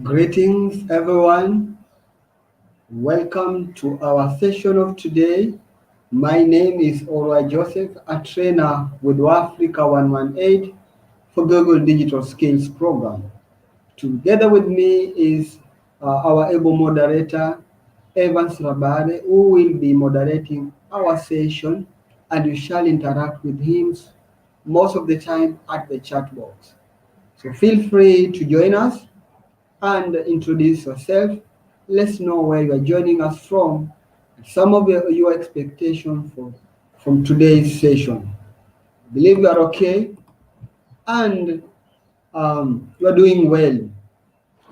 Greetings, everyone. Welcome to our session of today. My name is Orwa Joseph, a trainer with Africa 118 for Google Digital Skills Program. Together with me is our able moderator, Evans Rabade, who will be moderating our session, and we shall interact with him most of the time at the chat box. So feel free to join us and introduce yourself. Let's know where you are joining us from, some of your expectations from today's session. Believe you are okay and you are doing well.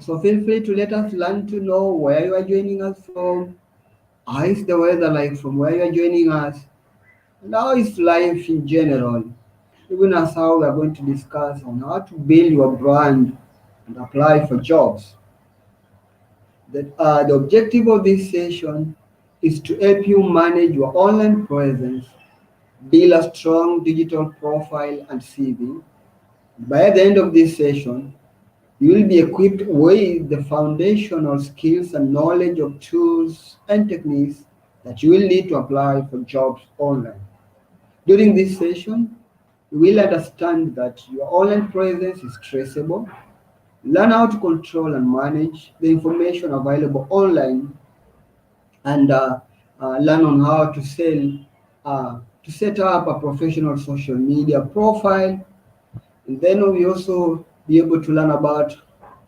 So feel free to let us learn to know where you are joining us from, how is the weather like from where you are joining us, and how is life in general, even as how we are going to discuss on how to build your brand and apply for jobs. The objective of this session is to help you manage your online presence, build a strong digital profile and CV. By the end of this session, you will be equipped with the foundational skills and knowledge of tools and techniques that you will need to apply for jobs online. During this session, you will understand that your online presence is traceable, learn how to control and manage the information available online, and learn on how to to set up a professional social media profile. And then we also be able to learn about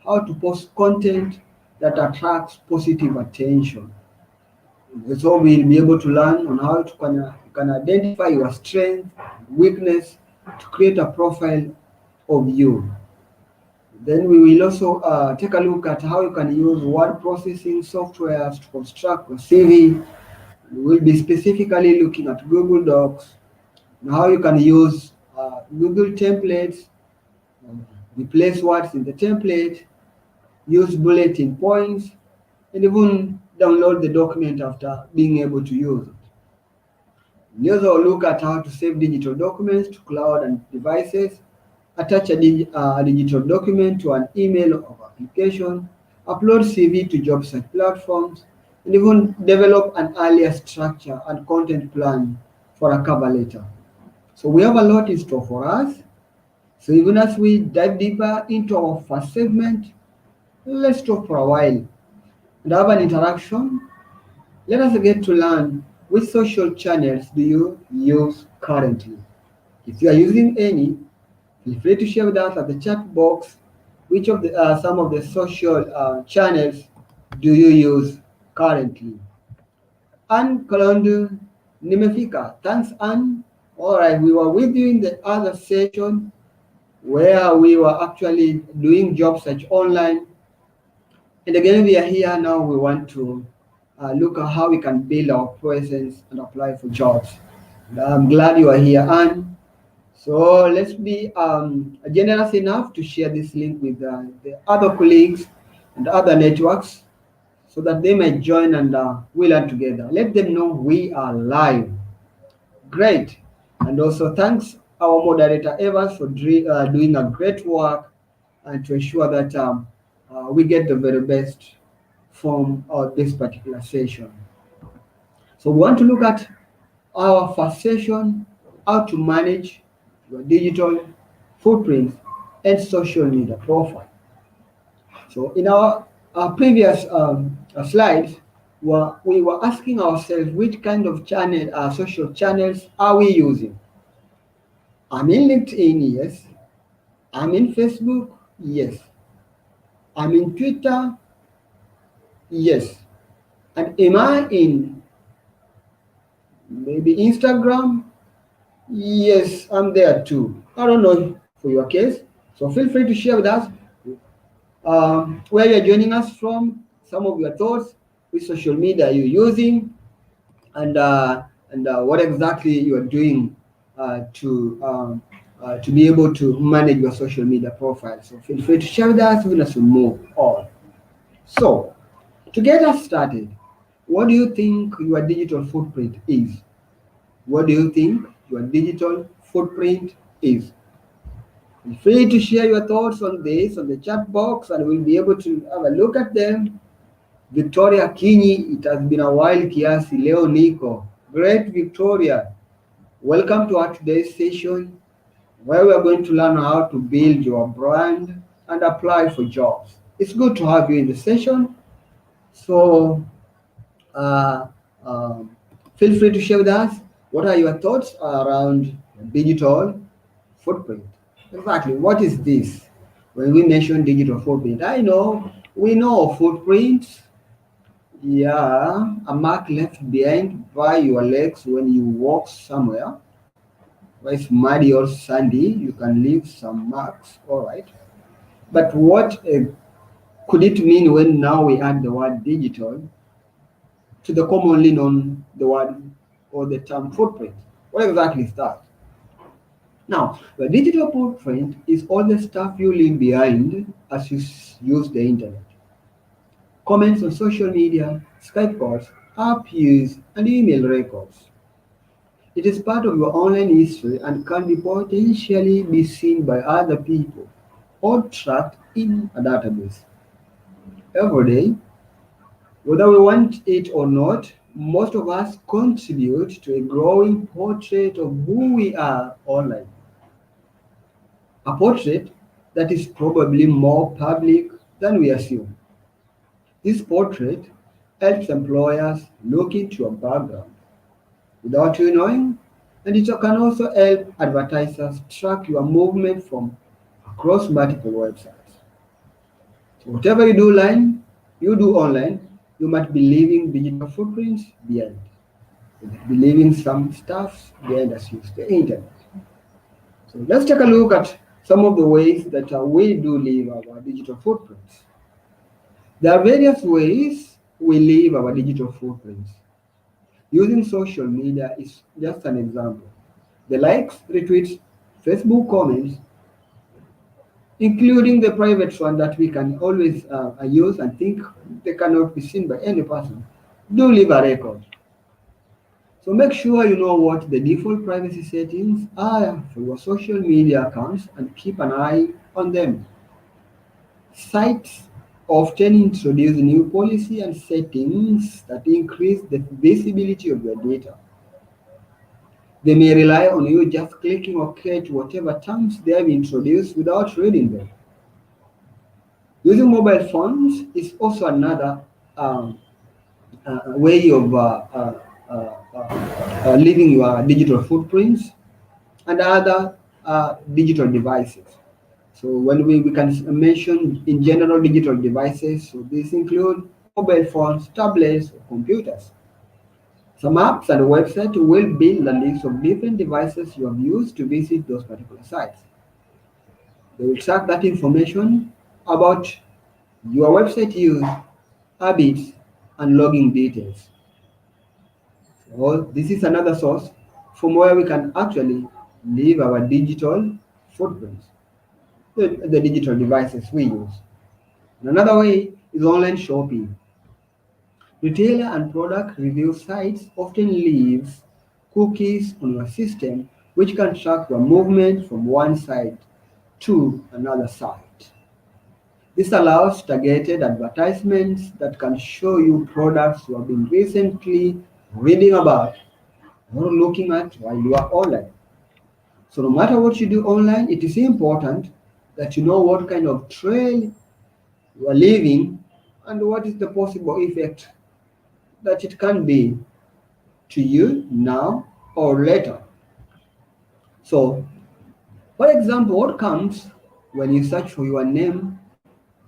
how to post content that attracts positive attention. So we'll be able to learn on how to can identify your strength, weakness, to create a profile of you. Then we will also take a look at how you can use word processing softwares to construct a CV. We'll be specifically looking at Google Docs and how you can use Google templates, replace words in the template, use bulletin points, and even download the document after being able to use it. We also look at how to save digital documents to cloud and devices, attach a digital document to an email or application, upload CV to job site platforms, and even develop an earlier structure and content plan for a cover letter. So we have a lot in store for us. So even as we dive deeper into our first segment, let's talk for a while and have an interaction. Let us get to learn which social channels do you use currently. If you are using any, feel free to share with us at the chat box which of the some of the social channels do you use currently. Ann Kalondu Nimefika. Thanks, Ann. All right, we were with you in the other session where we were actually doing job search online. And again, we are here now. We want to look at how we can build our presence and apply for jobs. And I'm glad you are here, Anne. So let's be generous enough to share this link with the other colleagues and other networks so that they may join and we learn together. Let them know we are live. Great. And also thanks our moderator Evans for doing a great work and to ensure that we get the very best from this particular session. So we want to look at our first session, how to manage your digital footprint and social media profile. So in our previous slides, we were asking ourselves which kind of social channels are we using? I'm in LinkedIn, yes. I'm in Facebook, yes. I'm in Twitter, yes. And am I in maybe Instagram? Yes, I'm there too. I don't know for your case. So feel free to share with us where you're joining us from, some of your thoughts, which social media you're using, and what exactly you are doing to be able to manage your social media profile. So feel free to share with us even as we move on. So to get us started, what do you think your digital footprint is? What do you think your digital footprint is? Feel free to share your thoughts on this on the chat box and we'll be able to have a look at them. Victoria Kinyi, it has been a while kiasi. Leo Nico. Great Victoria. Welcome to our today's session where we are going to learn how to build your brand and apply for jobs. It's good to have you in the session. So uh, um, feel free to share with us what are your thoughts around digital footprint. Exactly, what is this? When we mention digital footprint, I know we know of footprints. Yeah, a mark left behind by your legs when you walk somewhere. Where it's muddy or sandy, you can leave some marks. All right, but what could it mean when now we add the word digital to the commonly known the word or the term footprint? What exactly is that? Now, the digital footprint is all the stuff you leave behind as you use the internet. Comments on social media, Skype calls, app use, and email records. It is part of your online history and can be potentially be seen by other people or tracked in a database. Every day, whether we want it or not, most of us contribute to a growing portrait of who we are online. A portrait that is probably more public than we assume. This portrait helps employers look into your background without you knowing, and it can also help advertisers track your movement from across multiple websites. So whatever you do online, you might be leaving digital footprints behind. You might be leaving some stuff behind as you use the internet. So let's take a look at some of the ways that we do leave our digital footprints. There are various ways we leave our digital footprints. Using social media is just an example. The likes, retweets, Facebook comments, including the private one that we can always use and think they cannot be seen by any person, do leave a record. So make sure you know what the default privacy settings are for your social media accounts and keep an eye on them. Sites often introduce new policy and settings that increase the visibility of your data. They may rely on you just clicking OK to whatever terms they have introduced without reading them. Using mobile phones is also another um, way of leaving your digital footprints and other digital devices. So when we can mention in general digital devices, so these include mobile phones, tablets, or computers. Some apps and websites will build a list of different devices you have used to visit those particular sites. They will track that information about your website use, habits, and login details. So this is another source from where we can actually leave our digital footprints, the digital devices we use. And another way is online shopping. Retailer and product review sites often leave cookies on your system which can track your movement from one site to another site. This allows targeted advertisements that can show you products you have been recently reading about or looking at while you are online. So no matter what you do online, it is important that you know what kind of trail you are leaving and what is the possible effect that it can be to you now or later. So, for example, what comes when you search for your name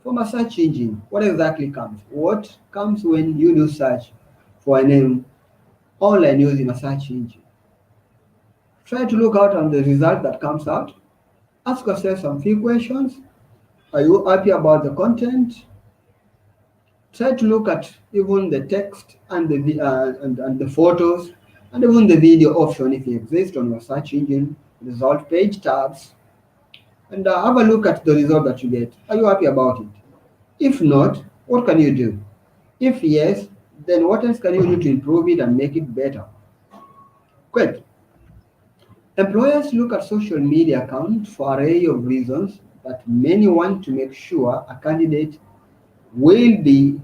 from a search engine? What exactly comes? What comes when you do search for a name online using a search engine? Try to look out on the result that comes out. Ask yourself some few questions. Are you happy about the content? Try to look at even the text and and the photos and even the video option if it exists on your search engine result page tabs and have a look at the result that you get. Are you happy about it? If not, what can you do? If yes, then what else can you do to improve it and make it better? Great. Employers look at social media accounts for an array of reasons, but many want to make sure a candidate will be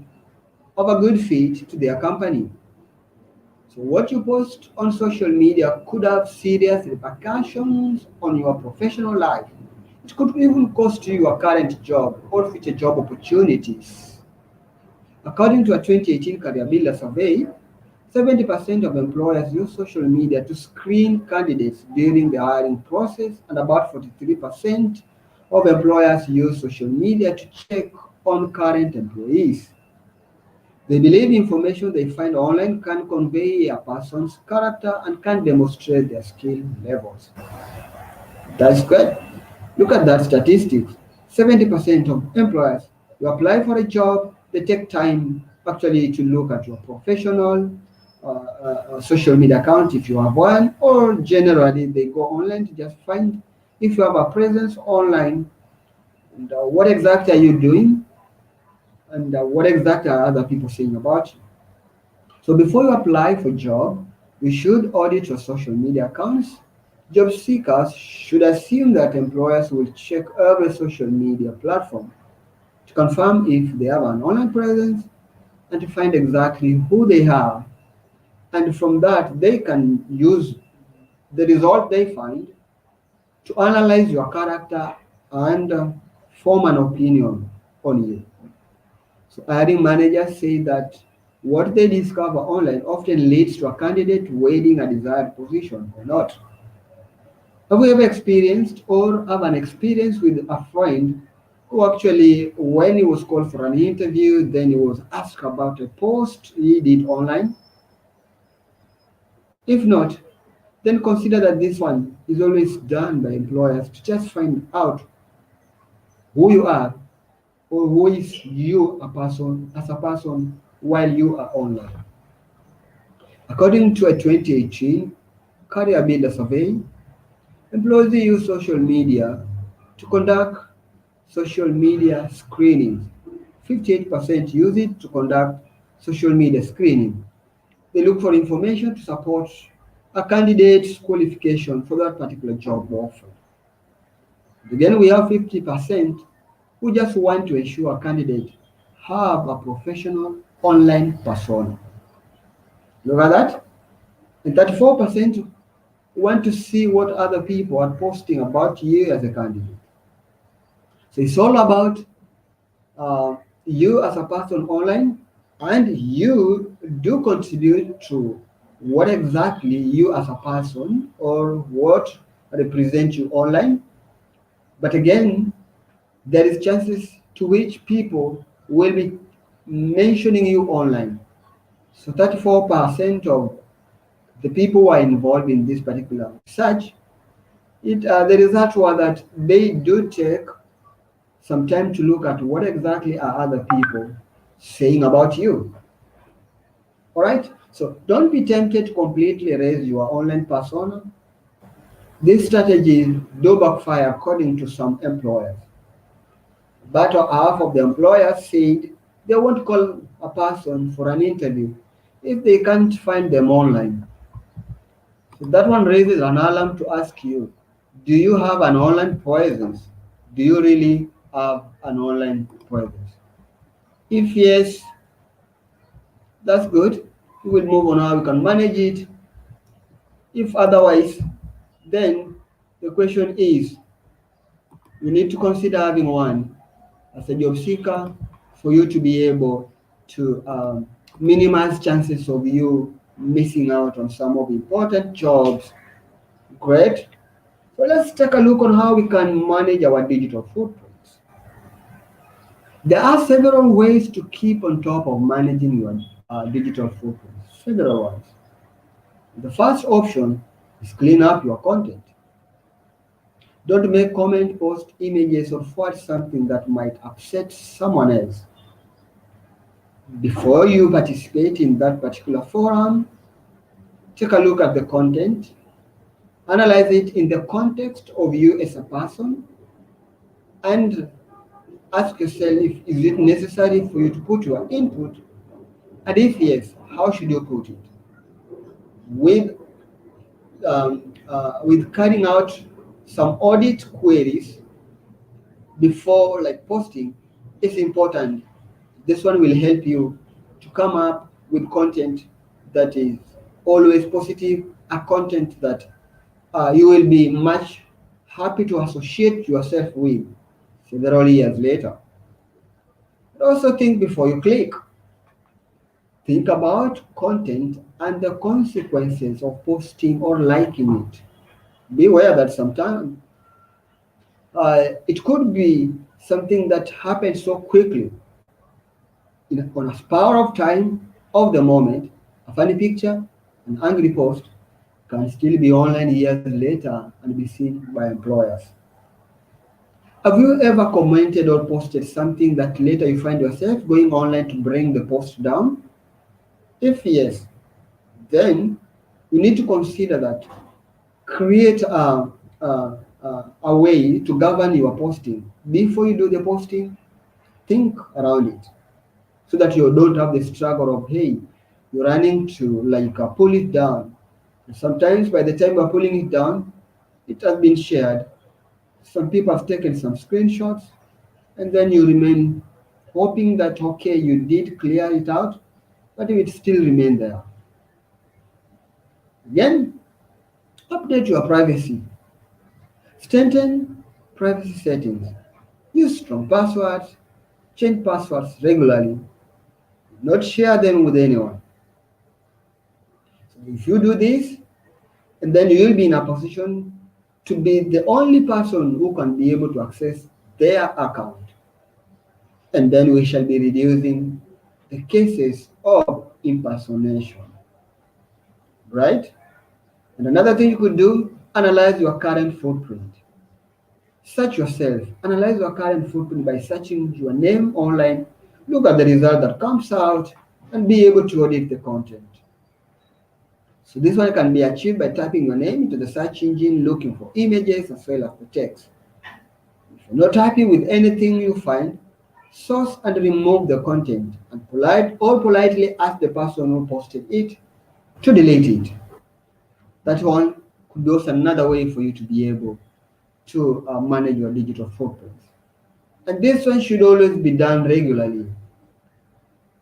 of a good fit to their company. So what you post on social media could have serious repercussions on your professional life. It could even cost you your current job or future job opportunities. According to a 2018 Career Builder survey, 70% of employers use social media to screen candidates during the hiring process, and about 43% of employers use social media to check on current employees. They believe information they find online can convey a person's character and can demonstrate their skill levels. That's good. Look at that statistics. 70% of employers you apply for a job, they take time actually to look at your professional social media account if you have one, or generally they go online to just find if you have a presence online and what exactly are you doing and what exactly are other people saying about you. So before you apply for job, you should audit your social media accounts. Job seekers should assume that employers will check every social media platform to confirm if they have an online presence and to find exactly who they are. And from that, they can use the result they find to analyze your character and form an opinion on you. So hiring managers say that what they discover online often leads to a candidate winning a desired position or not. Have you ever experienced or have an experience with a friend who actually, when he was called for an interview, then he was asked about a post he did online? If not, then consider that this one is always done by employers to just find out who you are or who is you a person as a person while you are online. According to a 2018 Career Builder survey, employees use social media to conduct social media screenings. 58% use it to conduct social media screening. They look for information to support a candidate's qualification for that particular job offer. Again, we have 50% who just want to ensure a candidate have a professional online persona. Look at that. And 34% want to see what other people are posting about you as a candidate. So it's all about you as a person online, and you do contribute to what exactly you as a person or what represents you online. But again, there is chances to which people will be mentioning you online. So 34% of the people who are involved in this particular research, the results were that they do take some time to look at what exactly are other people saying about you. All right? So don't be tempted to completely erase your online persona. These strategies do backfire according to some employers. But half of the employers said they won't call a person for an interview if they can't find them online. So that one raises an alarm to ask you, do you have an online presence? Do you really have an online presence? If yes, that's good. We will move on how we can manage it. If otherwise, then the question is, you need to consider having one as a job seeker for you to be able to minimize chances of you missing out on some of the important jobs. Great. So let's take a look on how we can manage our digital footprints. There are several ways to keep on top of managing your digital footprints. Several ones. The first option is clean up your content. Don't make comment, post images, or forward something that might upset someone else. Before you participate in that particular forum, take a look at the content, analyze it in the context of you as a person, and ask yourself if is it necessary for you to put your input, and if yes, how should you put it? With with carrying out some audit queries before like posting is important. This one will help you to come up with content that is always positive, a content that you will be much happy to associate yourself with several years later. But also think before you click. Think about content and the consequences of posting or liking it. Be aware that sometimes it could be something that happens so quickly on a spur of time, of the moment. A funny picture, an angry post can still be online years later and be seen by employers. Have you ever commented or posted something that later you find yourself going online to bring the post down? If yes, then you need to consider that. Create a way to govern your posting. Before you do the posting, think around it so that you don't have the struggle of, hey, you're running to like pull it down. Sometimes by the time you're pulling it down, it has been shared. Some people have taken some screenshots, and then you remain hoping that okay, you did clear it out, but it will still remain there. Again, update your privacy. Strengthen privacy settings. Use strong passwords. Change passwords regularly. Not share them with anyone. So if you do this, and then you will be in a position to be the only person who can be able to access their account. And then we shall be reducing the cases of impersonation. Right? And another thing you could do, analyze your current footprint. Search yourself. Analyze your current footprint by searching your name online. Look at the result that comes out and be able to audit the content. So this one can be achieved by typing your name into the search engine, looking for images as well as the text. If you're not happy with anything you find, source and remove the content and politely ask the person who posted it to delete it. That one could be also another way for you to be able to manage your digital footprint. And this one should always be done regularly.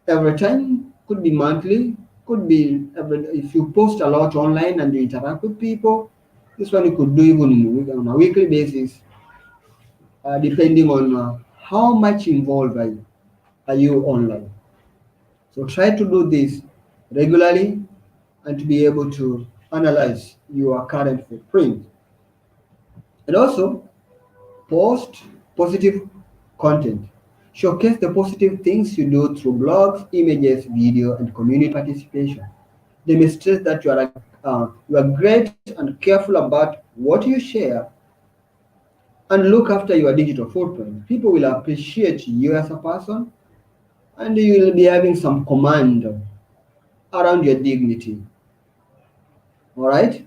Every time, could be monthly, could be if you post a lot online and you interact with people, this one you could do even on a weekly basis, depending on how much involved are you online. So try to do this regularly and to be able to analyze your current footprint. And also, post positive content. Showcase the positive things you do through blogs, images, video, and community participation. Demonstrate that you are great and careful about what you share and look after your digital footprint. People will appreciate you as a person and you will be having some command around your dignity. All right?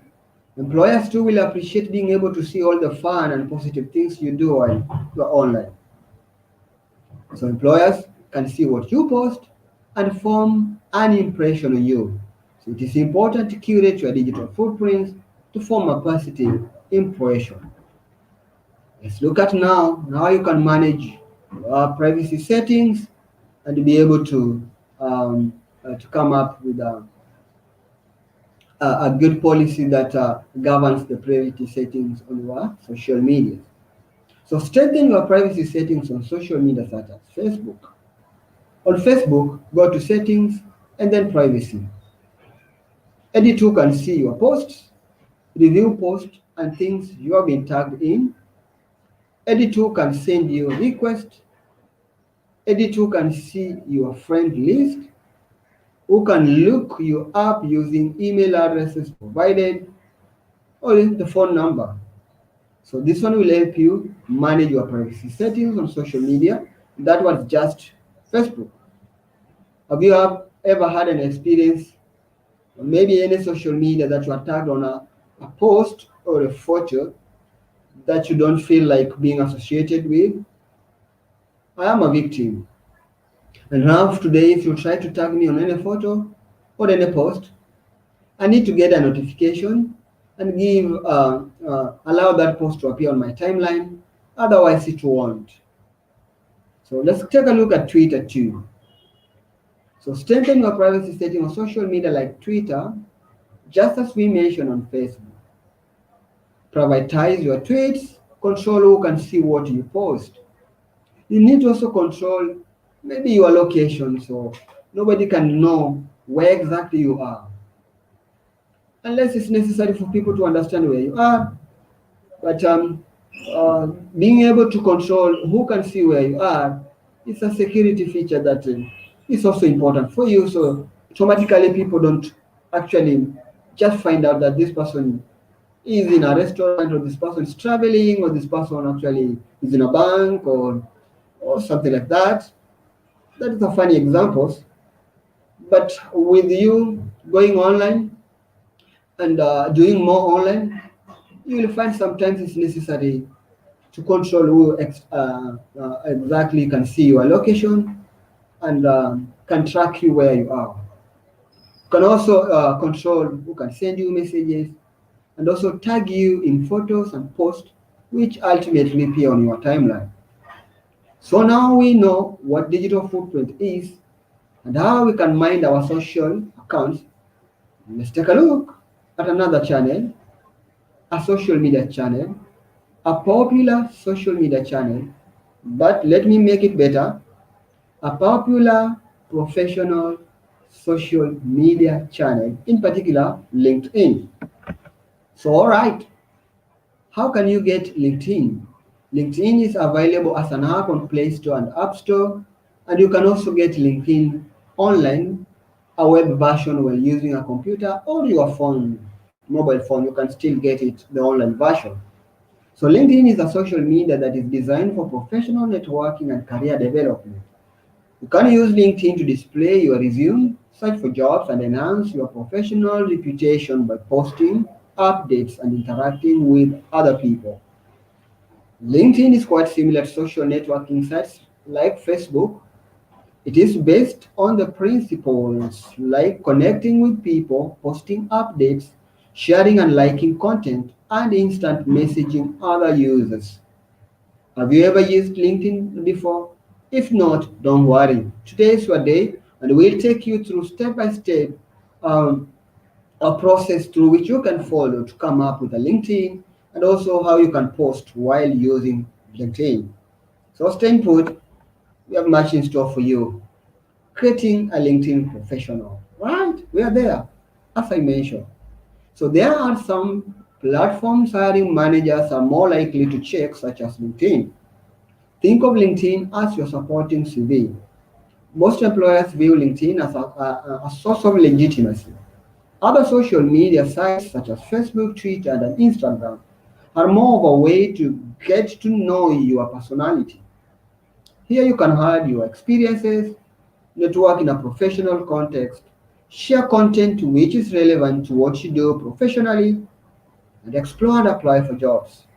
Employers too will appreciate being able to see all the fun and positive things you do while you're online. So employers can see what you post and form an impression on you. So it is important to curate your digital footprints to form a positive impression. Let's look at now how you can manage privacy settings and be able to come up with a good policy that governs the privacy settings on your social media. So strengthen your privacy settings on social media such as Facebook. On Facebook, go to settings and then privacy. Edit who can see your posts, review posts and things you have been tagged in. Edit who can send you a request. Edit who can see your friend list, who can look you up using email addresses provided, or the phone number. So this one will help you manage your privacy settings on social media. That was just Facebook. Have you ever had an experience, or maybe any social media that you are tagged on a post or a photo that you don't feel like being associated with? I am a victim. And now today, if you try to tag me on any photo or any post, I need to get a notification and allow that post to appear on my timeline. Otherwise, it won't. So let's take a look at Twitter too. So strengthen your privacy setting on social media like Twitter, just as we mentioned on Facebook. Privatize your tweets, control who can see what you post. You need to also control maybe your location so nobody can know where exactly you are. Unless it's necessary for people to understand where you are. But being able to control who can see where you are is a security feature that is also important for you. So automatically people don't actually just find out that this person is in a restaurant or this person is traveling or this person actually is in a bank or something like that. That is a funny examples. But with you going online and doing more online, you will find sometimes it's necessary to control who exactly can see your location and can track you where you are. You can also control who can send you messages and also tag you in photos and posts, which ultimately appear on your timeline. So now we know what digital footprint is and how we can mind our social accounts. Let's take a look at another channel, a social media channel, a popular social media channel, but let me make it better, a popular professional social media channel, in particular LinkedIn. So, all right, how can you get LinkedIn? LinkedIn is available as an app on Play Store and App Store, and you can also get LinkedIn online, a web version while using a computer or your phone, mobile phone. You can still get it, the online version. So, LinkedIn is a social media that is designed for professional networking and career development. You can use LinkedIn to display your resume, search for jobs, and enhance your professional reputation by posting updates and interacting with other people. LinkedIn is quite similar to social networking sites like Facebook. It is based on the principles like connecting with people, posting updates, sharing and liking content, and instant messaging other users. Have you ever used LinkedIn before? If not, don't worry. Today is your day, and we'll take you through step by step um, a process through which you can follow to come up with a LinkedIn and also how you can post while using LinkedIn. So stay put, we have much in store for you. Creating a LinkedIn professional. Right? We are there, as I mentioned. So there are some platforms hiring managers are more likely to check, such as LinkedIn. Think of LinkedIn as your supporting CV. Most employers view LinkedIn as a source of legitimacy. Other social media sites such as Facebook, Twitter, and Instagram are more of a way to get to know your personality. Here you can hide your experiences, network in a professional context, share content which is relevant to what you do professionally, and explore and apply for jobs.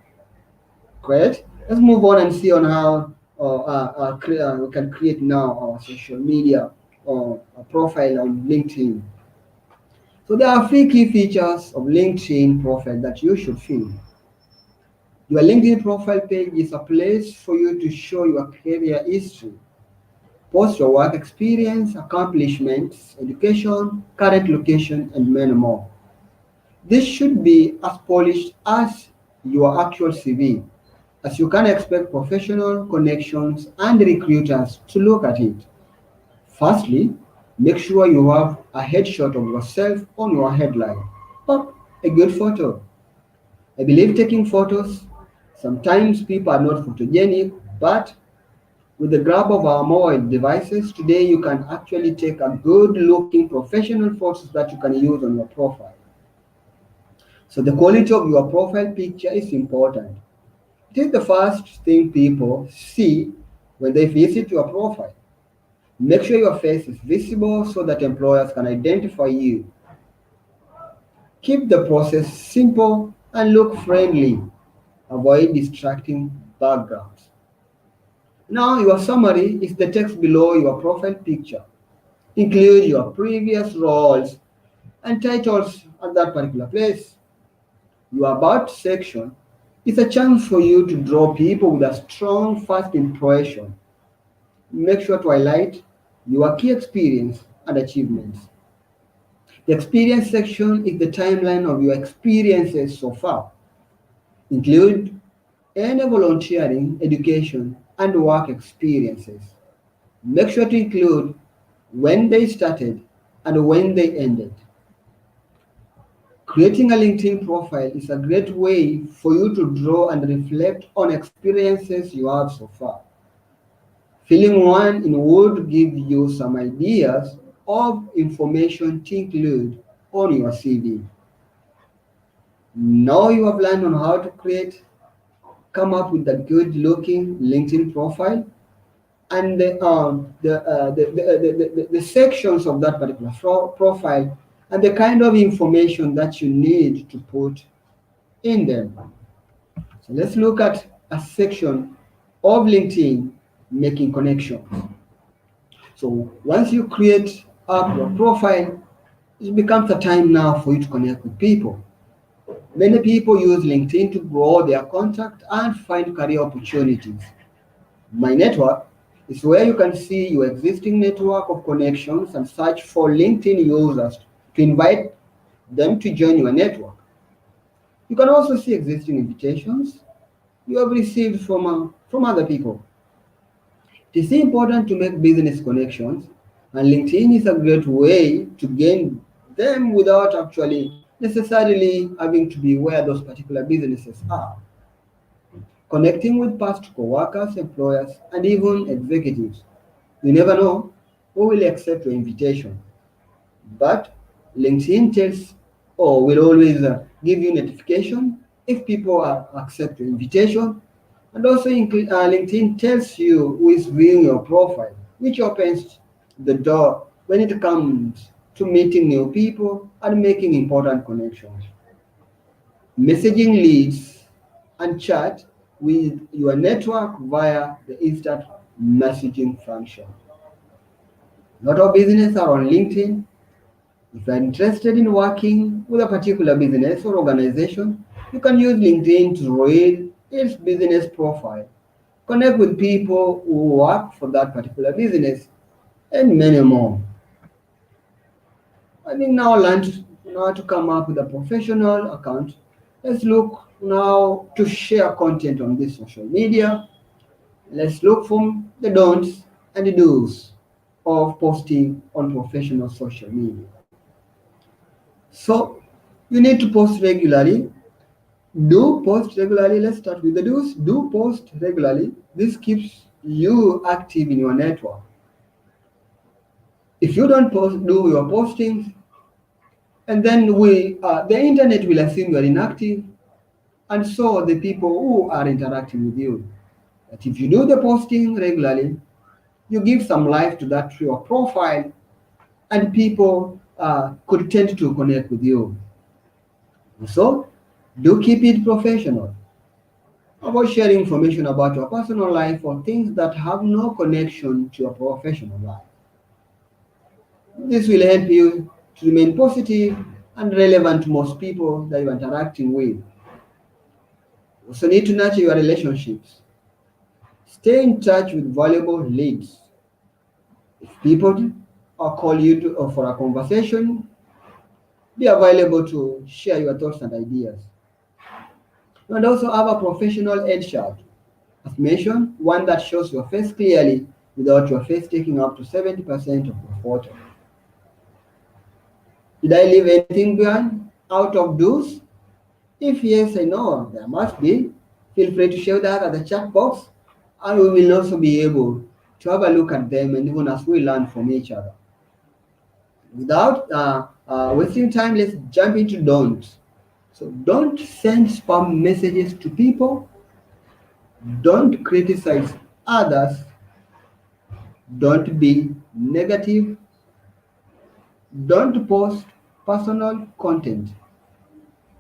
Great. Let's move on and see on how we can create now our social media profile on LinkedIn. So there are three key features of LinkedIn profile that you should fill. Your LinkedIn profile page is a place for you to show your career history, post your work experience, accomplishments, education, current location, and many more. This should be as polished as your actual CV, as you can expect professional connections and recruiters to look at it. Firstly, make sure you have a headshot of yourself on your headline. Pop a good photo. I believe taking photos, sometimes people are not photogenic, but with the grab of our mobile devices, today you can actually take a good looking professional photos that you can use on your profile. So the quality of your profile picture is important. It is the first thing people see when they visit your profile. Make sure your face is visible so that employers can identify you. Keep the process simple and look friendly. Avoid distracting backgrounds. Now, your summary is the text below your profile picture. Include your previous roles and titles at that particular place. Your About section is a chance for you to draw people with a strong first impression. Make sure to highlight your key experience and achievements. The experience section is the timeline of your experiences so far. Include any volunteering, education, and work experiences. Make sure to include when they started and when they ended. Creating a LinkedIn profile is a great way for you to draw and reflect on experiences you have so far. Filling one in would give you some ideas of information to include on your CV. Now you have learned on how to come up with a good looking LinkedIn profile and the sections of that particular profile and the kind of information that you need to put in them. So let's look at a section of LinkedIn, making connections. So once you create up your profile, it becomes a time now for you to connect with people. Many people use LinkedIn to grow their contact and find career opportunities. My network is where you can see your existing network of connections and search for LinkedIn users to invite them to join your network. You can also see existing invitations you have received from other people. It is important to make business connections, and LinkedIn is a great way to gain them without actually necessarily having to be where those particular businesses are. Connecting with past co-workers, employers, and even executives. You never know who will accept your invitation. But LinkedIn tells or will always give you notification if people accept your invitation. And also LinkedIn tells you who is viewing your profile, which opens the door when it comes to meeting new people and making important connections. Messaging leads and chat with your network via the instant messaging function. A lot of businesses are on LinkedIn. If you are interested in working with a particular business or organization, you can use LinkedIn to read its business profile, connect with people who work for that particular business, and many more. I think now learned how to come up with a professional account. Let's look now to share content on this social media. Let's look from the don'ts and the do's of posting on professional social media. So you need to post regularly. Do post regularly. Let's start with the do's. Do post regularly. This keeps you active in your network. If you don't do your postings, and then the internet will assume you are inactive, and so the people who are interacting with you. But if you do the posting regularly, you give some life to that your profile, and people could tend to connect with you. So, do keep it professional. Avoid sharing information about your personal life or things that have no connection to your professional life. This will help you to remain positive and relevant to most people that you're interacting with. You also need to nurture your relationships. Stay in touch with valuable leads. If people call you for a conversation, be available to share your thoughts and ideas. And also have a professional headshot. As mentioned, one that shows your face clearly without your face taking up to 70% of your photo. Did I leave anything behind out of those? If yes, I know there must be. Feel free to share that at the chat box, and we will also be able to have a look at them and even as we learn from each other. Without wasting time, let's jump into don'ts. So don't send spam messages to people. Don't criticize others. Don't be negative. Don't post personal content.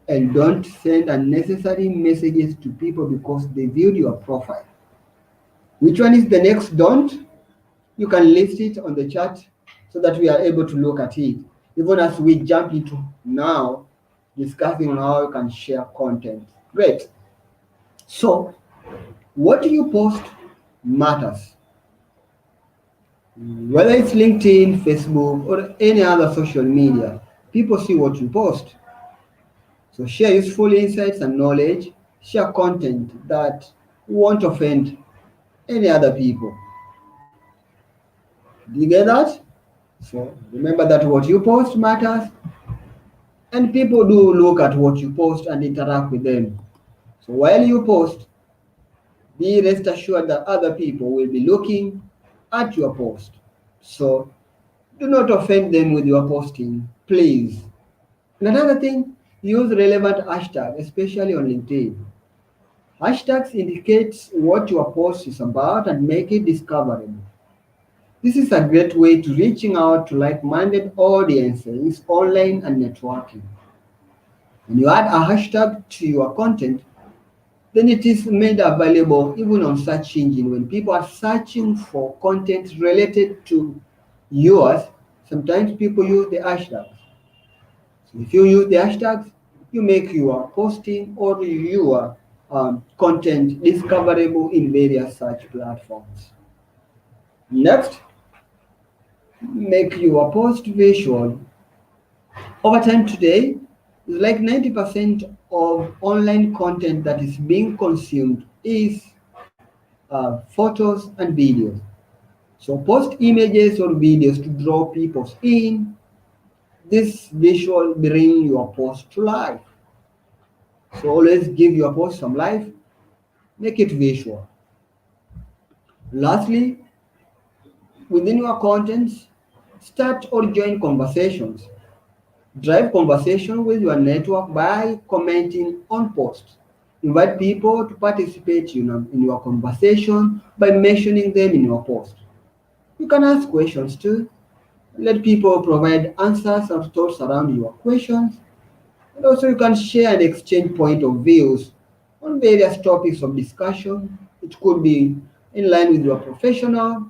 And don't send unnecessary messages to people because they viewed your profile. Which one is the next don't? You can list it on the chat so that we are able to look at it. Even as we jump into now discussing on how you can share content. Great. So, what you post matters. Whether it's LinkedIn, Facebook, or any other social media, people see what you post. So, share useful insights and knowledge, share content that won't offend any other people. Do you get that? So, remember that what you post matters, and people do look at what you post and interact with them. So, while you post, be rest assured that other people will be looking at your post. So do not offend them with your posting, please. And another thing, use relevant hashtags, especially on LinkedIn. Hashtags indicate what your post is about and make it discoverable. This is a great way to reaching out to like-minded audiences online and networking. When you add a hashtag to your content, then it is made available even on search engine. When people are searching for content related to yours, sometimes people use the hashtags. So if you use the hashtags, you make your posting or your content discoverable in various search platforms. Next, make your post visual. Over time today, like 90% of online content that is being consumed is photos and videos. So post images or videos to draw people in. This visual bring your post to life. So always give your post some life, make it visual. Lastly, within your contents, start or join conversations. Drive conversation with your network by commenting on posts. Invite people to participate in your conversation by mentioning them in your post. You can ask questions too. Let people provide answers and thoughts around your questions. And also you can share and exchange point of views on various topics of discussion. It could be in line with your professional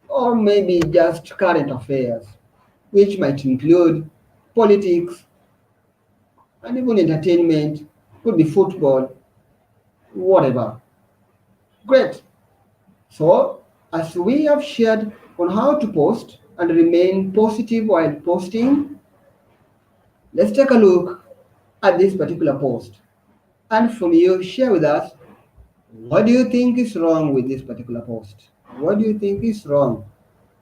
or maybe just current affairs, which might include politics and even entertainment, could be football, whatever. Great. So, as we have shared on how to post and remain positive while posting, let's take a look at this particular post. And from you, share with us what do you think is wrong with this particular post? What do you think is wrong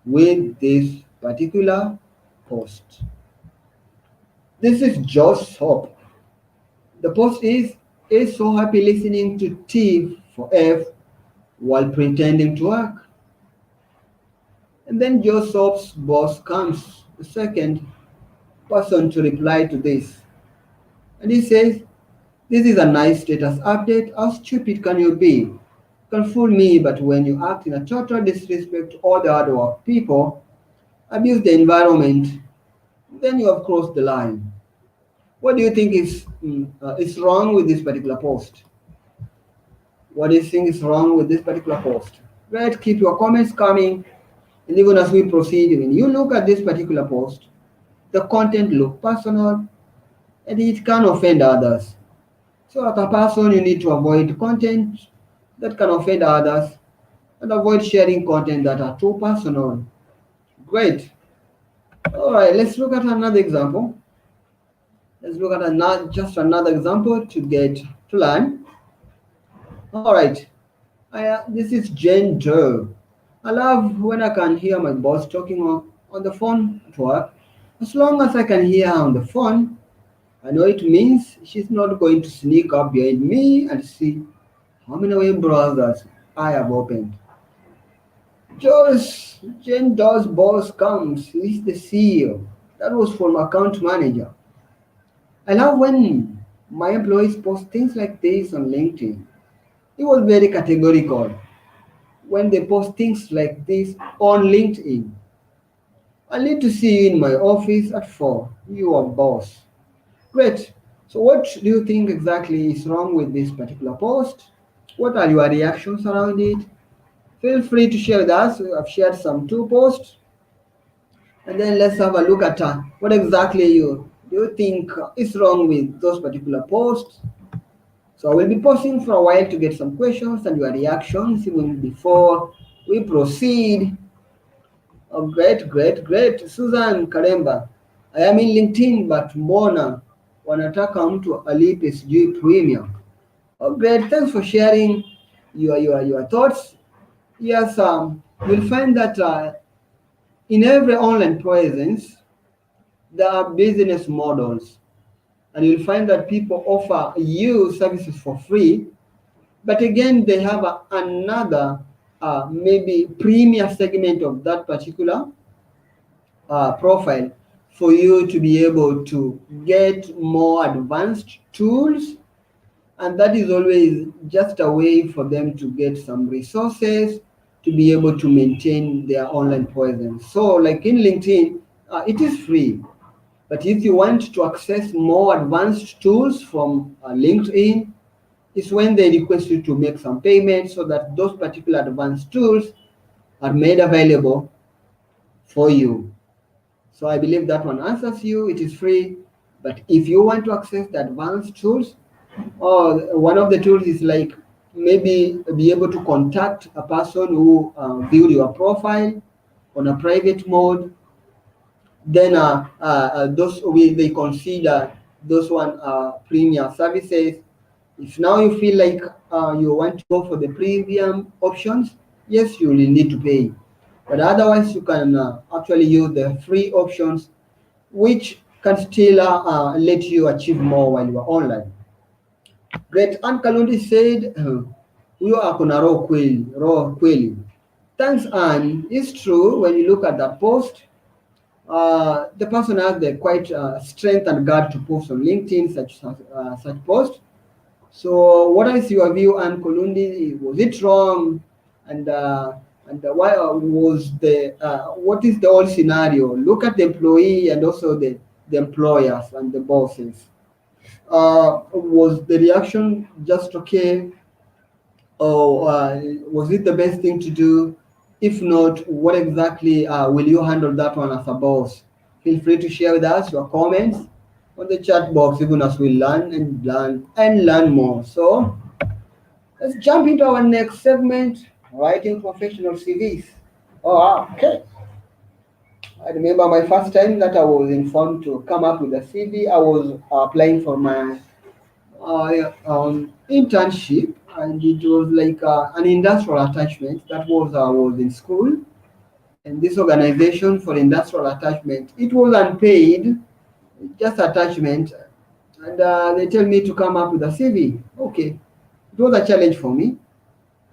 with this particular post? This is Josh Hope. The post is so happy listening to T for F while pretending to work. And then Joseph's boss comes, the second person to reply to this. And he says, "This is a nice status update. How stupid can you be? You can fool me, but when you act in a total disrespect to all the hard work people, abuse the environment, then you have crossed the line." What do you think is wrong with this particular post? What do you think is wrong with this particular post? Right, keep your comments coming. And even as we proceed, when you look at this particular post, the content look personal and it can offend others. So as a person, you need to avoid content that can offend others and avoid sharing content that are too personal. Great. All right, let's look at another example. Let's look at just another example to get to learn. All right, this is Jane Doe. I love when I can hear my boss talking on the phone at work. As long as I can hear her on the phone, I know it means she's not going to sneak up behind me and see how many web browsers I have opened. Just Jen Doe's boss comes, he's the CEO. That was from account manager. I love when my employees post things like this on LinkedIn. He was very categorical when they post things like this on LinkedIn. I need to see you in my office at 4. You are boss. Great. So what do you think exactly is wrong with this particular post? What are your reactions around it? Feel free to share with us. I've shared some two posts. And then let's have a look at what exactly you think is wrong with those particular posts. So I will be pausing for a while to get some questions and your reactions even before we proceed. Oh, great, great, great. Susan Karemba. I am in LinkedIn but mbona wanataka mtu alipe sijui premium. Oh, great. Thanks for sharing your thoughts. Yes, you'll find that in every online presence, there are business models, and you'll find that people offer you services for free, but again, they have another maybe premier segment of that particular profile for you to be able to get more advanced tools, and that is always just a way for them to get some resources to be able to maintain their online presence. So like in LinkedIn, it is free, but if you want to access more advanced tools from LinkedIn, it's when they request you to make some payments so that those particular advanced tools are made available for you. So I believe that one answers you. It is free, but if you want to access the advanced tools, or one of the tools is like maybe be able to contact a person who viewed your profile on a private mode, then those they consider those one premium services. If now you feel like you want to go for the premium options, yes, you will need to pay. But otherwise, you can actually use the free options, which can still let you achieve more while you are online. Great. Ann Kalundi said, huyo ako na roho kweli. Thanks, Ann. It's true when you look at the post, the person has the quite strength and guard to post on LinkedIn such post. So, what is your view, Ann Kolundi? Was it wrong? And why was the what is the whole scenario? Look at the employee and also the employers and the bosses. Was the reaction just okay, or was it the best thing to do? If not, what exactly will you handle that one as a boss? Feel free to share with us your comments on the chat box, even as we learn and learn and learn more. So let's jump into our next segment, writing professional CVs. Oh, okay. I remember my first time that I was informed to come up with a CV. I was applying for my internship, and it was like an industrial attachment. That was I was in school, and this organization for industrial attachment, it was unpaid, just attachment, and they tell me to come up with a CV. Okay, it was a challenge for me.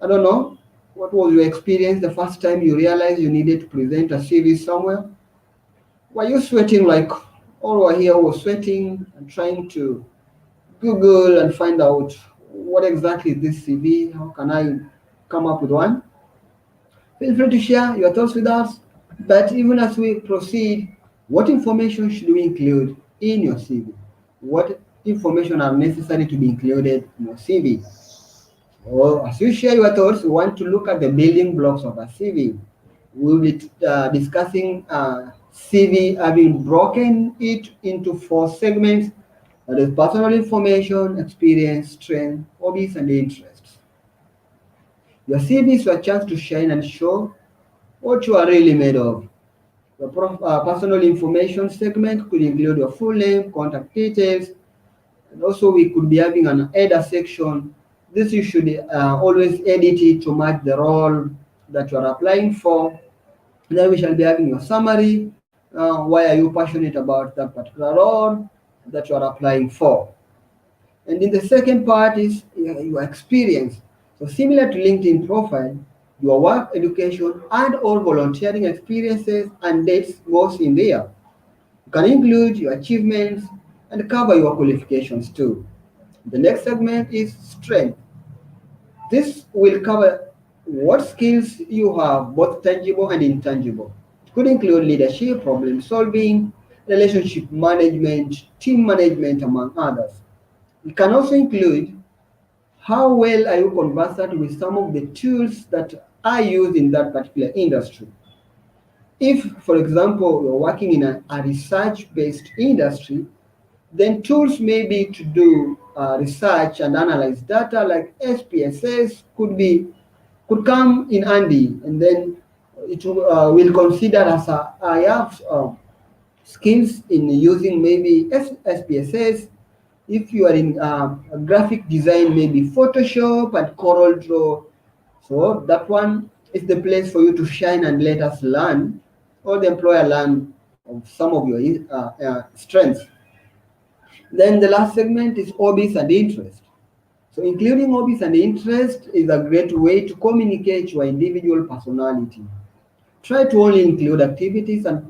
I don't know what was your experience the first time you realized you needed to present a CV somewhere. Were you sweating like all were here was sweating and trying to Google and find out what exactly is this CV? How can I come up with one? Feel free to share your thoughts with us. But even as we proceed, what information should we include in your CV? What information are necessary to be included in your CV? Well, as you share your thoughts, we want to look at the building blocks of a CV. We'll be discussing CV having broken it into four segments. That is personal information, experience, strength, hobbies, and interests. Your CV is your chance to shine and show what you are really made of. The personal information segment could include your full name, contact details, and also we could be having an header section. This you should always edit it to match the role that you are applying for. Then we shall be having your summary. Why are you passionate about that particular role that you are applying for? And in the second part is your experience. So similar to LinkedIn profile, your work, education, and or volunteering experiences and dates goes in there. You can include your achievements and cover your qualifications too. The next segment is strength. This will cover what skills you have, both tangible and intangible. It could include leadership, problem solving, relationship management, team management, among others. It can also include how well are you conversant with some of the tools that are used in that particular industry. If, for example, you're working in a research-based industry, Then tools maybe to do research and analyze data like SPSS could come in handy, and then it will consider as I have skills in using maybe SPSS. If you are in graphic design, maybe Photoshop and Corel Draw, so that one is the place for you to shine and let us learn, or the employer learn of some of your strengths. Then the last segment is hobbies and interest. So including hobbies and interest is a great way to communicate your individual personality. Try to only include activities and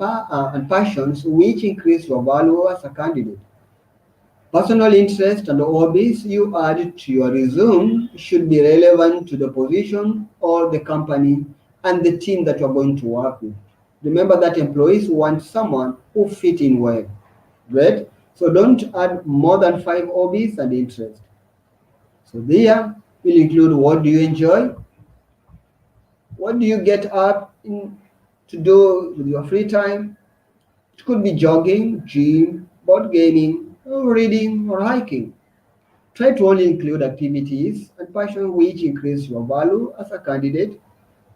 passions which increase your value as a candidate. Personal interest and hobbies you add to your resume should be relevant to the position or the company and the team that you're going to work with. Remember that employees want someone who fit in well, right? So don't add more than 5 hobbies and interests. So there will include what do you enjoy, what do you get up to do with your free time. It could be jogging, gym, board gaming, or reading, or hiking. Try to only include activities and passion which increase your value as a candidate.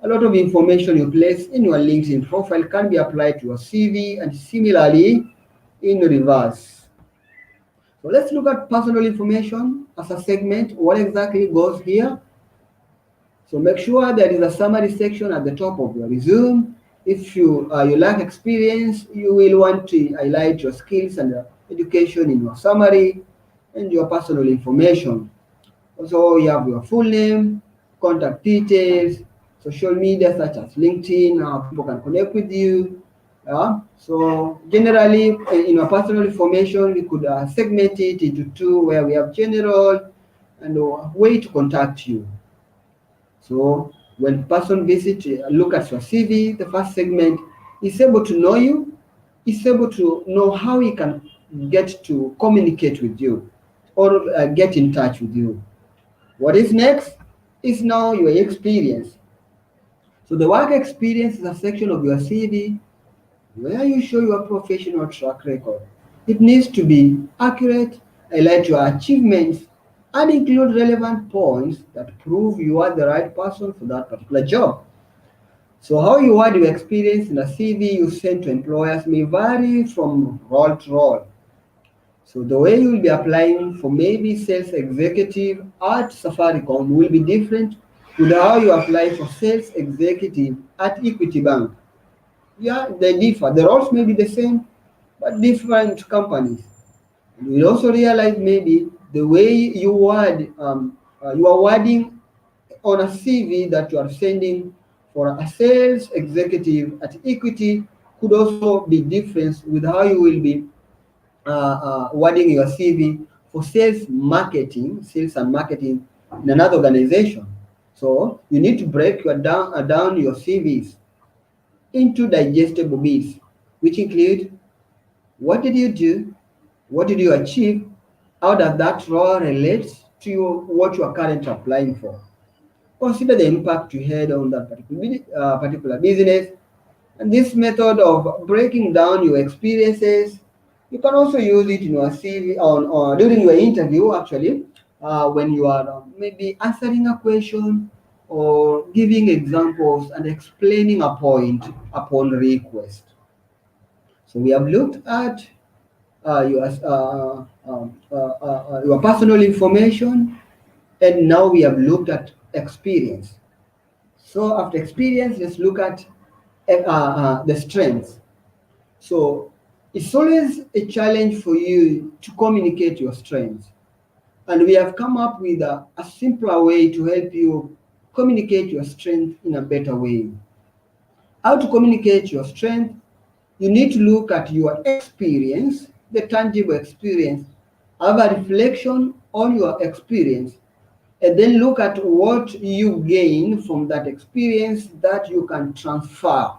A lot of information you place in your LinkedIn profile can be applied to your CV and similarly in reverse. So let's look at personal information as a segment. What exactly goes here? So make sure there is a summary section at the top of your resume. If you lack experience, you will want to highlight your skills and education in your summary and your personal information. Also, you have your full name, contact details, social media such as LinkedIn, how people can connect with you. So generally, in our personal information, we could segment it into two, where we have general and a way to contact you. So when person visit, look at your CV, the first segment is able to know you, is able to know how he can get to communicate with you or get in touch with you. What is next is now your experience. So the work experience is a section of your CV where you show your professional track record. It needs to be accurate, highlight your achievements, and include relevant points that prove you are the right person for that particular job. So how you word your experience in a CV you send to employers may vary from role to role. So the way you will be applying for maybe sales executive at Safaricom will be different to how you apply for sales executive at Equity Bank. Yeah, they differ. The roles may be the same, but different companies. You will also realize maybe the way you are wording on a CV that you are sending for a sales executive at Equity could also be different with how you will be wording your CV for sales and marketing in another organization. So you need to break down your CVs into digestible bits, which include what did you do, what did you achieve, how does that role relate to what you are currently applying for. Consider the impact you had on that particular business. And this method of breaking down your experiences, you can also use it in your CV or during your interview, actually, when you are maybe answering a question or giving examples and explaining a point upon request. So we have looked at your personal information, and now we have looked at experience. So after experience, let's look at the strengths. So it's always a challenge for you to communicate your strengths. And we have come up with a simpler way to help you communicate your strength in a better way. How to communicate your strength? You need to look at your experience, the tangible experience, have a reflection on your experience, and then look at what you gain from that experience that you can transfer.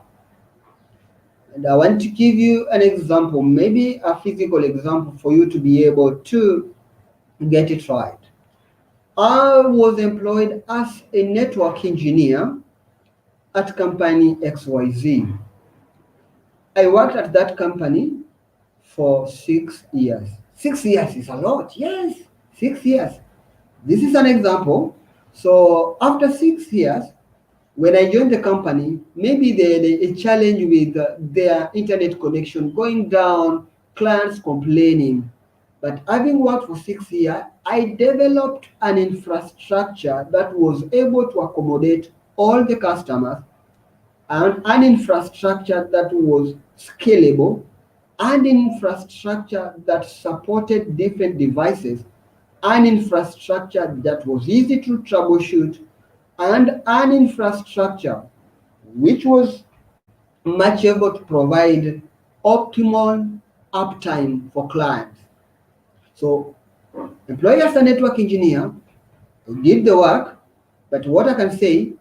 And I want to give you an example, maybe a physical example for you to be able to get it right. I was employed as a network engineer at company XYZ. I worked at that company for 6 years. 6 years is a lot. Yes, 6 years. This is an example. So after 6 years, when I joined the company, maybe they had a challenge with their internet connection going down, clients complaining. But having worked for 6 years, I developed an infrastructure that was able to accommodate all the customers, and an infrastructure that was scalable, and infrastructure that supported different devices, an infrastructure that was easy to troubleshoot, and an infrastructure which was much able to provide optimal uptime for clients. So, employed as a network engineer, I did the work, but what I can say,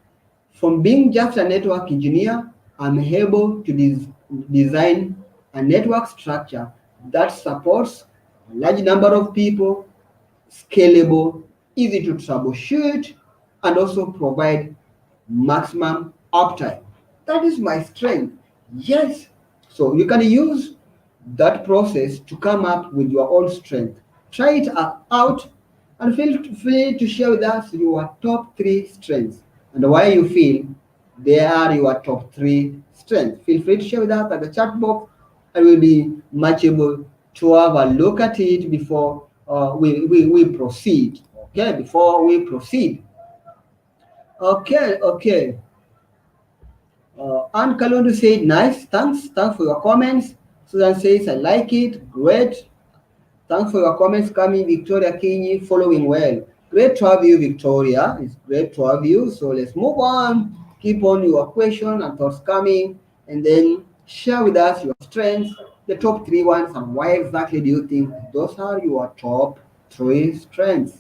from being just a network engineer, I'm able to design a network structure that supports a large number of people, scalable, easy to troubleshoot, and also provide maximum uptime. That is my strength. Yes. So you can use that process to come up with your own strength. Try it out and feel free to share with us your top three strengths and why you feel they are your top three strengths. Feel free to share with us at the chat box, and we'll be much able to have a look at it before we proceed. Okay, before we proceed. Okay. Anne Kalundu said, nice, thanks for your comments. Susan says, I like it, great. Thanks for your comments coming, Victoria Kinyi, following well. Great to have you, Victoria. It's great to have you. So let's move on. Keep on your question and thoughts coming, and then share with us your strengths, the top three ones, and why exactly do you think those are your top three strengths?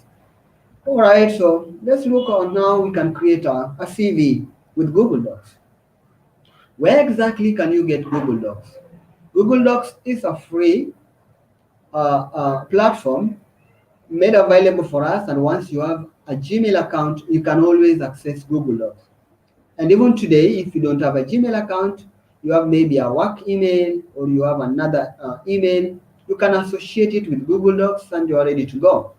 All right, so let's look on now we can create a CV with Google Docs. Where exactly can you get Google Docs? Google Docs is a free platform made available for us, and once you have a Gmail account, you can always access Google Docs. And even today, if you don't have a Gmail account, you have maybe a work email or you have another email, you can associate it with Google Docs and you are ready to go.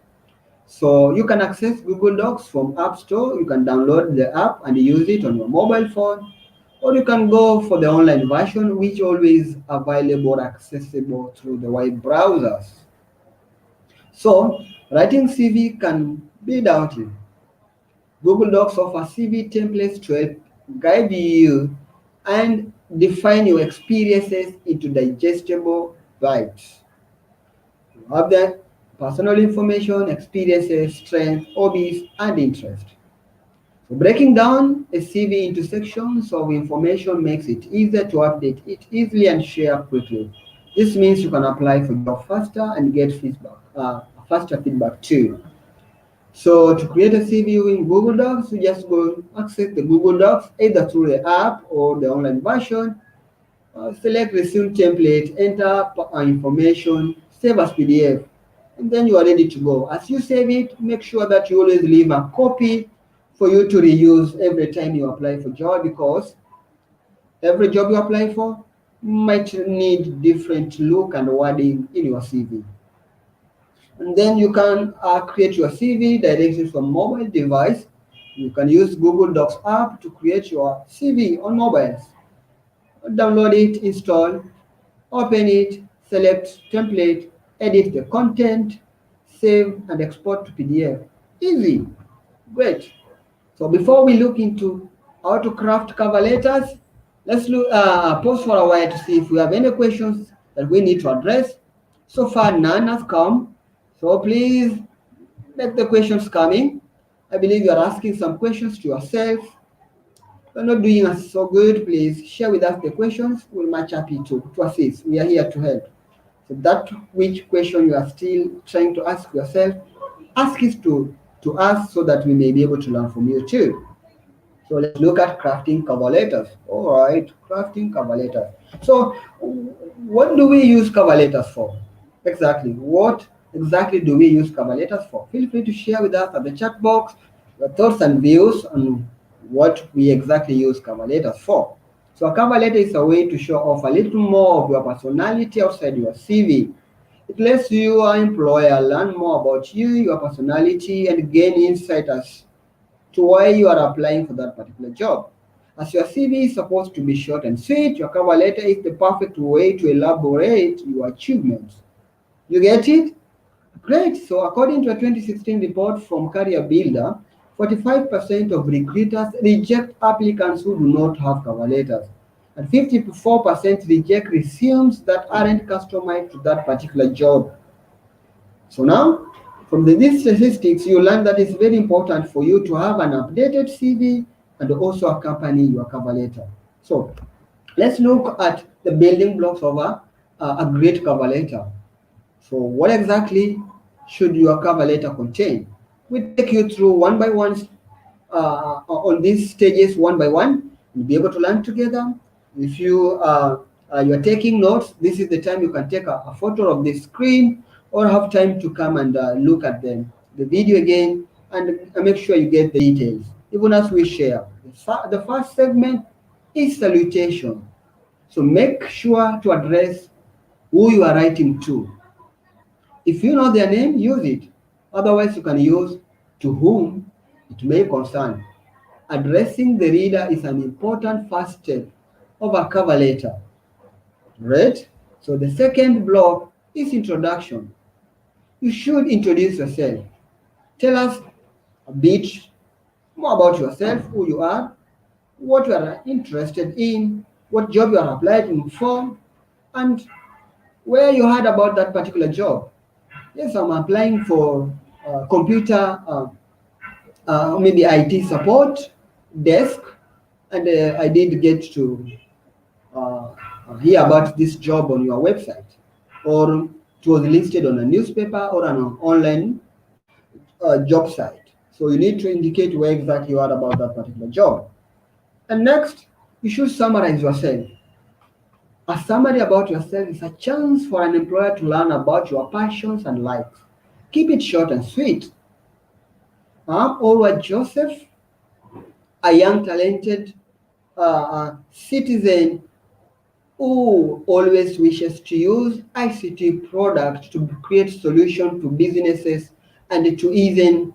So you can access Google Docs from App Store. You can download the app and use it on your mobile phone, or you can go for the online version, which always available or accessible through the web browsers. So writing CV can be daunting. Google Docs offers CV templates to help guide you and define your experiences into digestible bites. You have the personal information, experiences, strengths, hobbies, and interests. So breaking down a CV into sections of information makes it easier to update it easily and share quickly. This means you can apply for job faster and get faster feedback too. So to create a CV in Google Docs, you just go access the Google Docs either through the app or the online version. Select resume template, enter information, save as PDF, and then you are ready to go. As you save it, make sure that you always leave a copy for you to reuse every time you apply for job, because every job you apply for might need different look and wording in your CV. And then you can create your CV directly from mobile device. You can use Google Docs app to create your CV on mobiles. Download it, install, open it, select template, edit the content, save and export to PDF. Easy. Great. So before we look into how to craft cover letters, let's pause for a while to see if we have any questions that we need to address. So far, none have come. So please make the questions coming. I believe you are asking some questions to yourself. You're not doing us so good. Please share with us the questions. We'll much happy to assist. We are here to help. So that which question you are still trying to ask yourself, ask it to us so that we may be able to learn from you too. So let's look at crafting cover letters. All right, crafting cover letters. So what do we use cover letters for? Exactly. What exactly do we use cover letters for? Feel free to share with us at the chat box your thoughts and views on what we exactly use cover letters for. So a cover letter is a way to show off a little more of your personality outside your CV. It lets your employer learn more about you, your personality, and gain insight as to why you are applying for that particular job. As your CV is supposed to be short and sweet, your cover letter is the perfect way to elaborate your achievements. You get it? Great. So, according to a 2016 report from Career Builder, 45% of recruiters reject applicants who do not have cover letters, and 54% reject resumes that aren't customized to that particular job. So now, from these statistics, you learn that it's very important for you to have an updated CV and also accompany your cover letter. So let's look at the building blocks of a great cover letter. So what exactly should your cover letter contain? We take you through one by one on these stages one by one. You'll be able to learn together. If you're taking notes, this is the time you can take a photo of the screen or have time to come and look at the video again and make sure you get the details, even as we share. The first segment is salutation. So make sure to address who you are writing to. If you know their name, use it. Otherwise, you can use to whom it may concern. Addressing the reader is an important first step of a cover letter. Right? So the second block is introduction. You should introduce yourself. Tell us a bit more about yourself, who you are, what you are interested in, what job you are applying for, and where you heard about that particular job. Yes, I'm applying for computer, maybe IT support desk, and I did get to uh, hear about this job on your website, or it was listed on a newspaper or an online job site. So you need to indicate where exactly you are about that particular job. And next, you should summarize yourself. A summary about yourself is a chance for an employer to learn about your passions and likes. Keep it short and sweet. I'm Orwa Joseph, a young, talented citizen who always wishes to use ICT products to create solutions to businesses and to even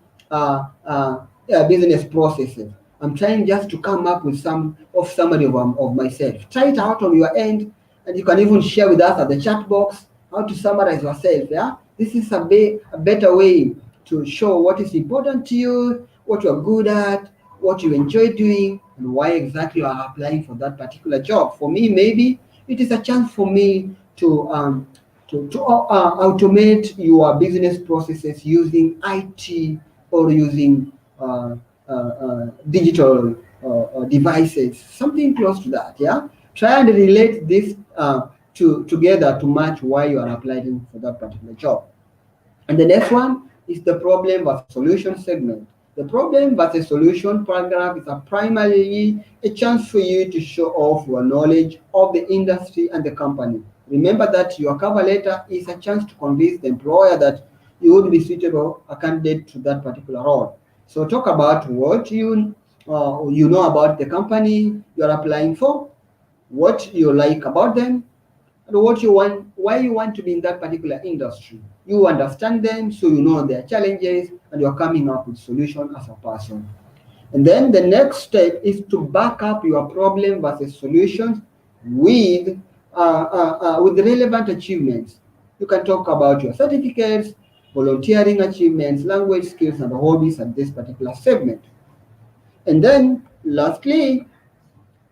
business processes. I'm trying just to come up with some of summary of myself. Try it out on your end, and you can even share with us at the chat box how to summarize yourself. Yeah, this is a better way to show what is important to you, what you're good at, what you enjoy doing, and why exactly you are applying for that particular job. For me, maybe it is a chance for me to automate your business processes using IT or using digital devices, something close to that. Yeah, try and relate this together to match why you are applying for that particular job. And the next one is the problem versus solution segment. The problem versus solution paragraph is primarily a chance for you to show off your knowledge of the industry and the company. Remember that your cover letter is a chance to convince the employer that you would be suitable a candidate to that particular role. So talk about what you know about the company you are applying for, what you like about them, and what you want, why you want to be in that particular industry. You understand them, so you know their challenges, and you're coming up with solution as a person. And then the next step is to back up your problem versus solutions with with relevant achievements. You can talk about your certificates, volunteering achievements, language skills, and hobbies at this particular segment. And then lastly,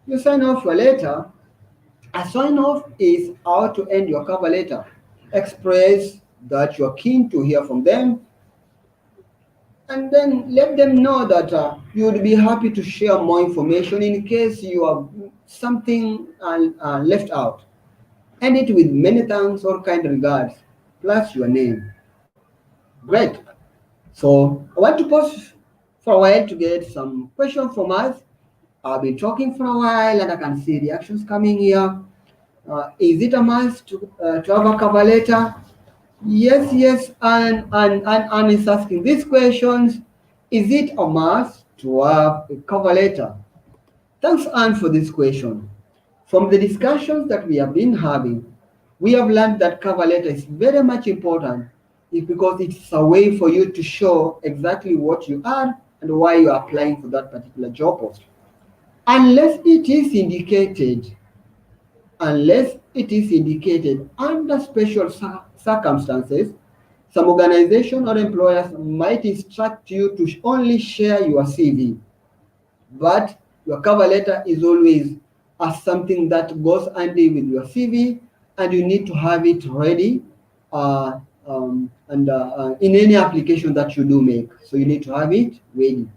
you sign off your letter. A sign off is how to end your cover letter. Express that you're keen to hear from them, and then let them know that you would be happy to share more information in case you have something left out. End it with many thanks or kind regards, plus your name. Great. So I want to pause for a while to get some questions from us. I've been talking for a while and I can see reactions coming here. Is it a must to have a cover letter? Yes, yes, and is asking these questions. Is it a must to have a cover letter? Thanks, Anne, for this question. From the discussions that we have been having, We have learned that cover letter is very much important because it's a way for you to show exactly what you are and why you are applying for that particular job post. Unless it is indicated, unless it is indicated under special circumstances, some organization or employers might instruct you to only share your CV, but your cover letter is always as something that goes handy with your CV, and you need to have it ready in any application that you do make. So you need to have it ready.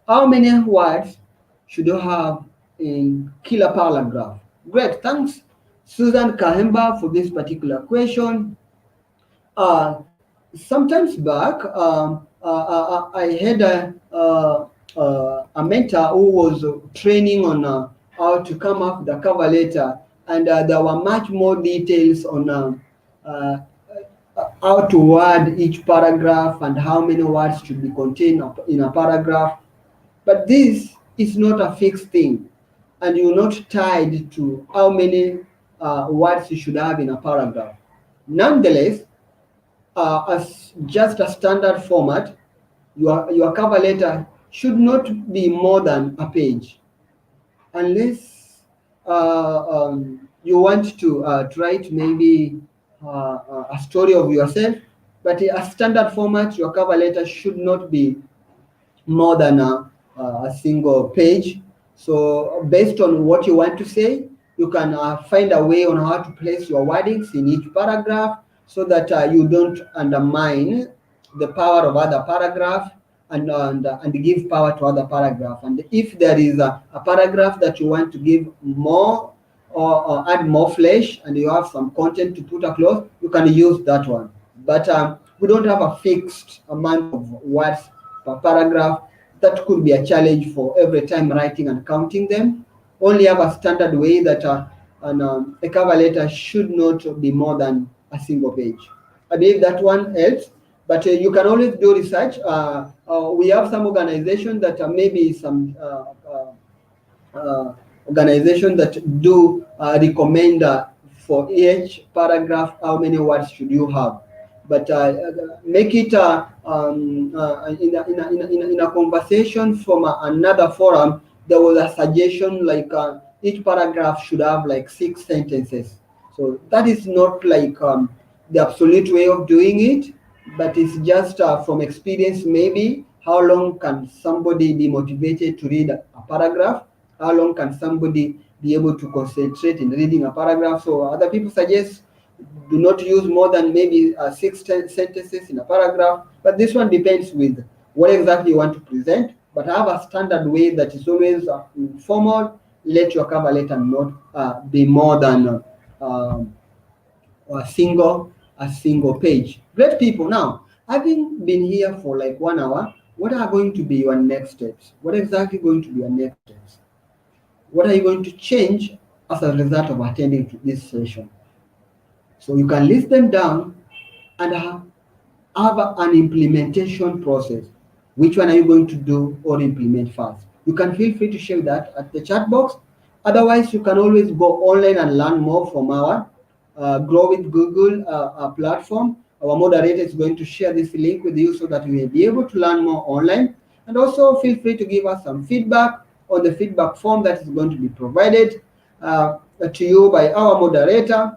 How many words should you have in killer paragraph? Great, thanks Susan Kahemba for this particular question. Sometimes back, I had a mentor who was training on how to come up with a cover letter, and there were much more details on uh, how to word each paragraph and how many words should be contained in a paragraph. But this is not a fixed thing, and you're not tied to how many words you should have in a paragraph. Nonetheless, as just a standard format, your cover letter should not be more than a page, unless you want to write maybe a story of yourself. But a standard format, your cover letter should not be more than a single page. So based on what you want to say, you can find a way on how to place your wordings in each paragraph so that you don't undermine the power of other paragraph and give power to other paragraph. And if there is a paragraph that you want to give more or add more flesh and you have some content to put across, you can use that one. But we don't have a fixed amount of words per paragraph. That could be a challenge for every time writing and counting them. Only have a standard way that a cover letter should not be more than a single page. I believe that one helps, but you can always do research. We have some organizations that maybe some organization that do recommend for each paragraph how many words should you have, but make it in a conversation from another forum. There was a suggestion like each paragraph should have like 6 sentences. So that is not like the absolute way of doing it, but it's just from experience. Maybe how long can somebody be motivated to read a paragraph? How long can somebody be able to concentrate in reading a paragraph? So other people suggest do not use more than maybe 6 sentences in a paragraph. But this one depends with what exactly you want to present. But have a standard way that is always informal. Let your cover letter not be more than a single page. Great people. Now, having been here for like 1 hour, what are going to be your next steps? What exactly going to be your next steps? What are you going to change as a result of attending to this session? So you can list them down and have an implementation process. Which one are you going to do or implement first? You can feel free to share that at the chat box. Otherwise, you can always go online and learn more from our Grow with Google platform. Our moderator is going to share this link with you so that you may be able to learn more online. And also feel free to give us some feedback on the feedback form that is going to be provided to you by our moderator.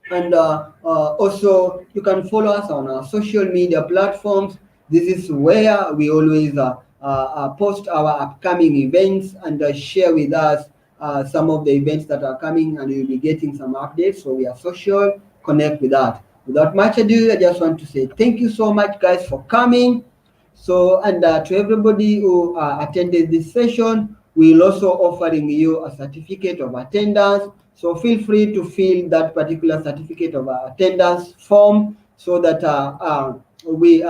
And also you can follow us on our social media platforms. This is where we always post our upcoming events and share with us some of the events that are coming, and you'll be getting some updates. So we are social, connect with that. Without much ado, I just want to say thank you so much, guys, for coming. So, and to everybody who attended this session, we'll also offering you a certificate of attendance. So feel free to fill that particular certificate of attendance form so that we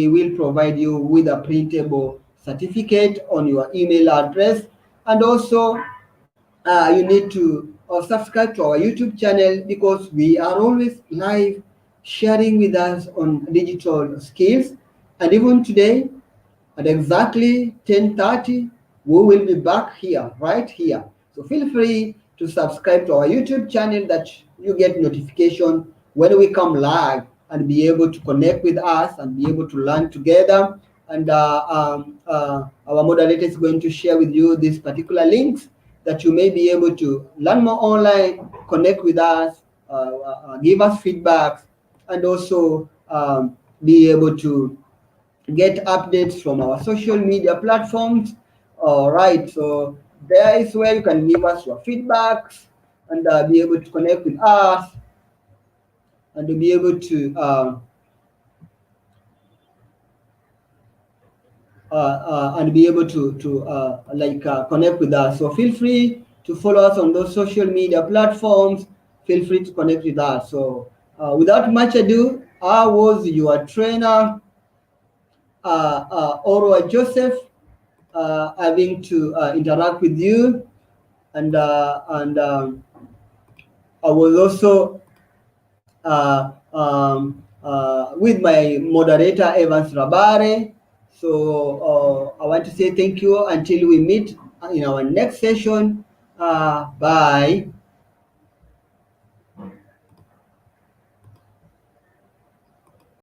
will provide you with a printable certificate on your email address. And also you need to subscribe to our YouTube channel because we are always live sharing with us on digital skills. And even today, at exactly 10:30, we will be back here, right here. So feel free to subscribe to our YouTube channel that you get notification when we come live and be able to connect with us and be able to learn together. And our moderator is going to share with you these particular links that you may be able to learn more online, connect with us, give us feedback, and also be able to get updates from our social media platforms. All right, so there is where you can give us your feedbacks and be able to connect with us and to be able to connect with us. So feel free to follow us on those social media platforms. Feel free to connect with us. So without much ado, I was your trainer, Orwa Joseph, having to interact with you, and I was also with my moderator Evans Rabare. So I want to say thank you until we meet in our next session. Bye.